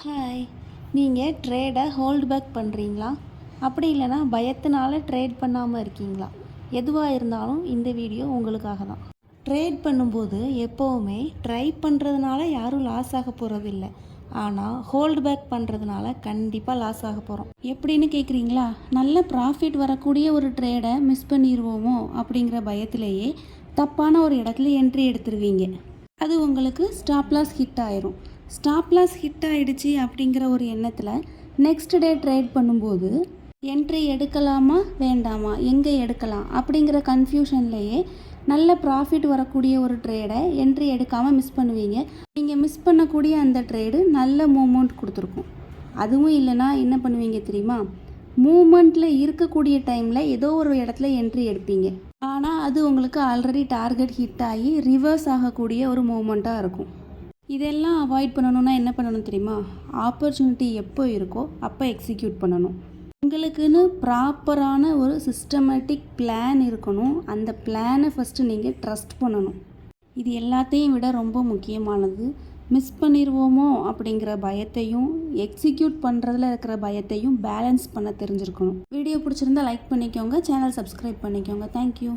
Hi, நீங்கள் ட்ரேடை hold back பண்ணுறீங்களா? அப்படி இல்லைனா பயத்தினால ட்ரேட் பண்ணாமல் இருக்கீங்களா? எதுவாக இருந்தாலும் இந்த வீடியோ உங்களுக்காக தான். ட்ரேட் பண்ணும்போது எப்போவுமே ட்ரை பண்ணுறதுனால யாரும் லாஸ் ஆக போகிறதில்ல. ஆனால் ஹோல்டு பேக் பண்ணுறதுனால கண்டிப்பாக லாஸ் ஆக போகிறோம். எப்படின்னு கேட்குறீங்களா? நல்ல ப்ராஃபிட் வரக்கூடிய ஒரு ட்ரேடை மிஸ் பண்ணிடுவோமோ அப்படிங்கிற பயத்திலேயே தப்பான ஒரு இடத்துல என்ட்ரி எடுத்துருவீங்க. அது உங்களுக்கு ஸ்டாப் லாஸ் ஹிட் ஆயிரும். ஸ்டாப் லாஸ் ஹிட் ஆகிடுச்சி அப்படிங்கிற ஒரு எண்ணத்தில் நெக்ஸ்ட் டே ட்ரேட் பண்ணும்போது என்ட்ரி எடுக்கலாமா வேண்டாமா, எங்கே எடுக்கலாம் அப்படிங்கிற கன்ஃபியூஷன்லேயே நல்ல ப்ராஃபிட் வரக்கூடிய ஒரு ட்ரேடை என்ட்ரி எடுக்காமல் மிஸ் பண்ணுவீங்க. நீங்கள் மிஸ் பண்ணக்கூடிய அந்த ட்ரேடு நல்ல மூமெண்ட் கொடுத்துருக்கும். அதுவும் இல்லைன்னா என்ன பண்ணுவீங்க தெரியுமா? மூமெண்ட்டில் இருக்கக்கூடிய டைமில் ஏதோ ஒரு இடத்துல என்ட்ரி எடுப்பீங்க. ஆனால் அது உங்களுக்கு ஆல்ரெடி டார்கெட் ஹிட் ஆகி ரிவர்ஸ் ஆகக்கூடிய ஒரு மூமெண்ட்டாக இருக்கும். இதெல்லாம் அவாய்ட் பண்ணணுன்னா என்ன பண்ணணும் தெரியுமா? ஆப்பர்ச்சுனிட்டி எப்போ இருக்கோ அப்போ எக்ஸிக்யூட் பண்ணணும். உங்களுக்குன்னு ப்ராப்பரான ஒரு சிஸ்டமேட்டிக் பிளான் இருக்கணும். அந்த பிளானை ஃபஸ்ட்டு நீங்கள் ட்ரஸ்ட் பண்ணணும். இது எல்லாத்தையும் விட ரொம்ப முக்கியமானது, மிஸ் பண்ணிடுவோமோ அப்படிங்கிற பயத்தையும் எக்ஸிக்யூட் பண்ணுறதுல இருக்கிற பயத்தையும் பேலன்ஸ் பண்ண தெரிஞ்சிருக்கணும். வீடியோ பிடிச்சிருந்தா லைக் பண்ணிக்கோங்க, சேனல் சப்ஸ்கிரைப் பண்ணிக்கோங்க. தேங்க்யூ.